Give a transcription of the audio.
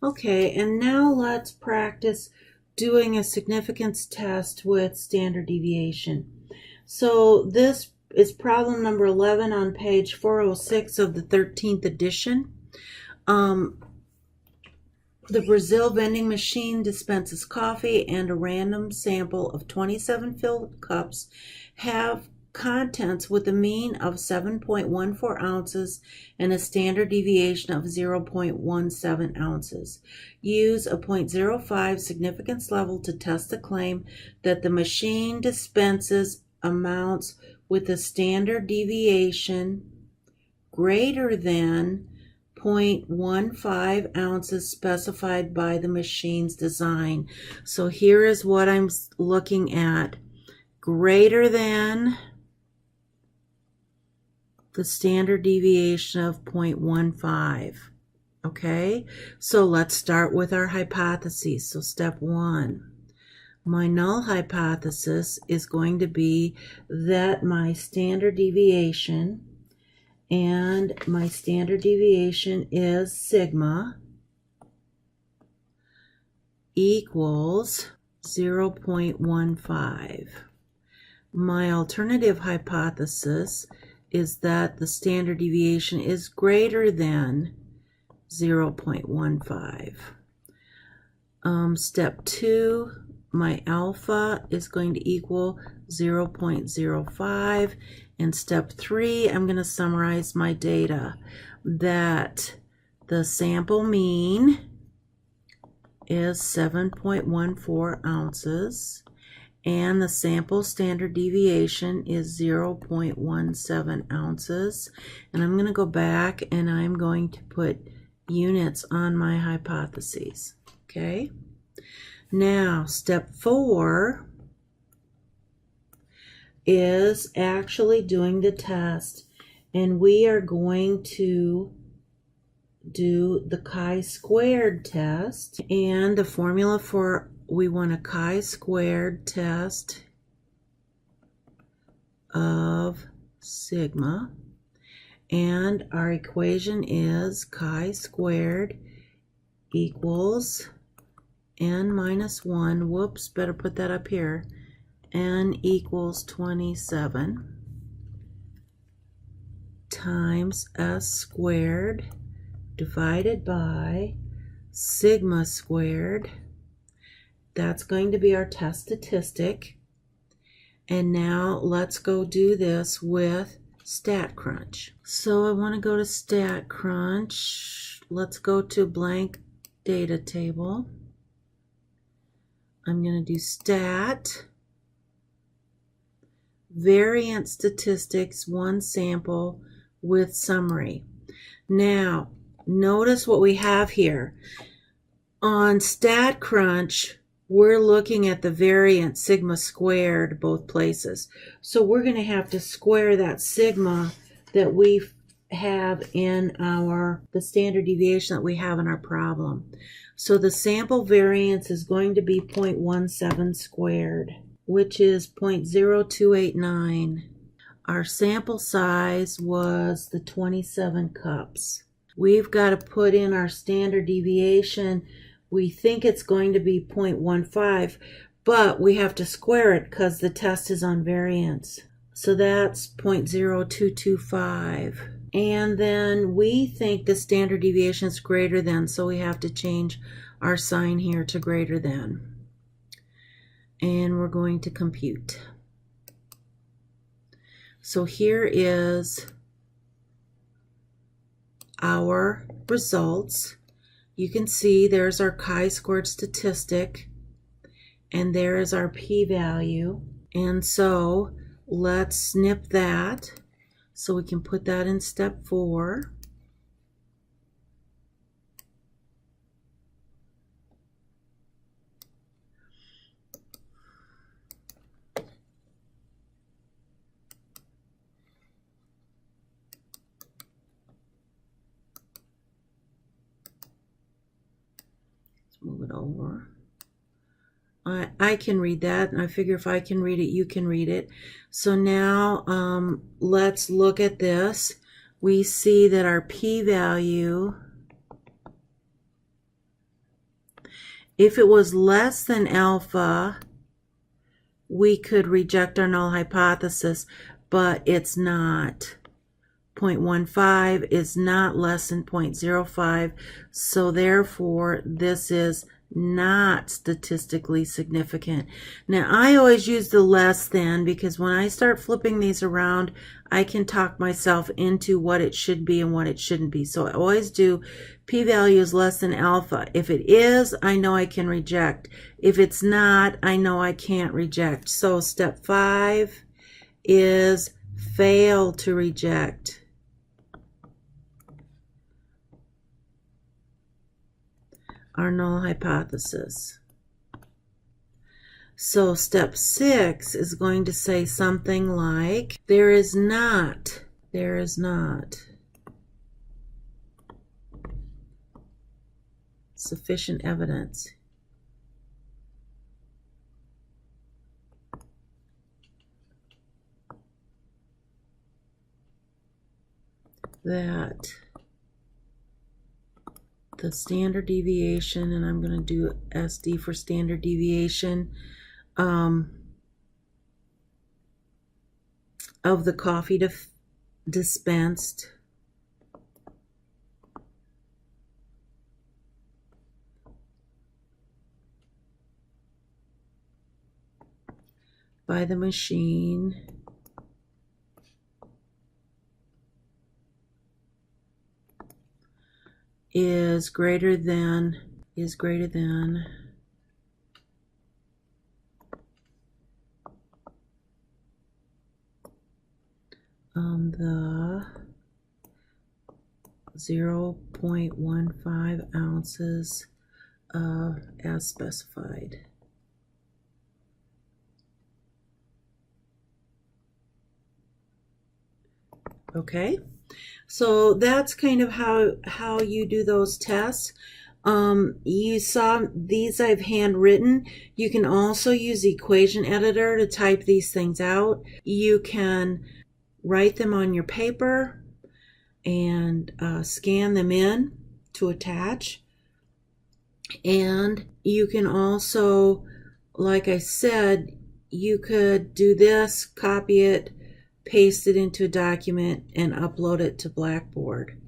Okay, and now let's practice doing a significance test with standard deviation. So this is problem number 11 on page 406 of the 13th edition. The Brazil vending machine dispenses coffee, and a random sample of 27 filled cups have contents with a mean of 7.14 ounces and a standard deviation of 0.17 ounces. Use a 0.05 significance level to test the claim that the machine dispenses amounts with a standard deviation greater than 0.15 ounces specified by the machine's design. So here is what I'm looking at. Greater than the standard deviation of 0.15. Okay, so let's start with our hypotheses. So step 1. My null hypothesis is going to be that my standard deviation, and my standard deviation is sigma, equals 0.15. My alternative hypothesis is that the standard deviation is greater than 0.15. Step 2, my alpha is going to equal 0.05. And step 3, I'm going to summarize my data that the sample mean is 7.14 ounces and the sample standard deviation is 0.17 ounces. And I'm going to go back and I'm going to put units on my hypotheses. Okay. Now, step 4 is actually doing the test, and we are going to do the chi-squared test, and the formula for we want a chi-squared test of sigma, and our equation is chi-squared equals n minus 1, whoops, better put that up here, n equals 27 times s squared divided by sigma squared. That's going to be our test statistic. And now let's go do this with StatCrunch. So I want to go to StatCrunch. Let's go to blank data table. I'm going to do stat, variant statistics, one sample with summary. Now, notice what we have here. On StatCrunch, we're looking at the variance sigma squared both places. So we're going to have to square that sigma that we have in the standard deviation that we have in our problem. So the sample variance is going to be 0.17 squared, which is 0.0289. Our sample size was the 27 cups. We've got to put in our standard deviation. We think it's going to be 0.15, but we have to square it because the test is on variance. So that's 0.0225. And then we think the standard deviation is greater than, so we have to change our sign here to greater than. And we're going to compute. So here is our results. You can see there's our chi-squared statistic, and there is our p-value. And so let's snip that so we can put that in step 4. Move it over. I can read that, and I figure if I can read it, you can read it. So now let's look at this. We see that our p-value If it was less than alpha, we could reject our null hypothesis, but it's not. 0.15 is not less than 0.05, so therefore this is not statistically significant. Now, I always use the less than because when I start flipping these around, I can talk myself into what it should be and what it shouldn't be. So I always do p-value is less than alpha. If it is, I know I can reject. If it's not, I know I can't reject. So step 5 is fail to reject. Our null hypothesis. So step 6 is going to say something like, there is not sufficient evidence that the standard deviation, and I'm going to do SD for standard deviation, of the coffee dispensed by the machine is greater than the 0.15 ounces as specified. Okay, so that's kind of how you do those tests. You saw these I've handwritten. You can also use the equation editor to type these things out. You can write them on your paper and scan them in to attach. And you can also, like I said, you could do this, copy it, paste it into a document, and upload it to Blackboard.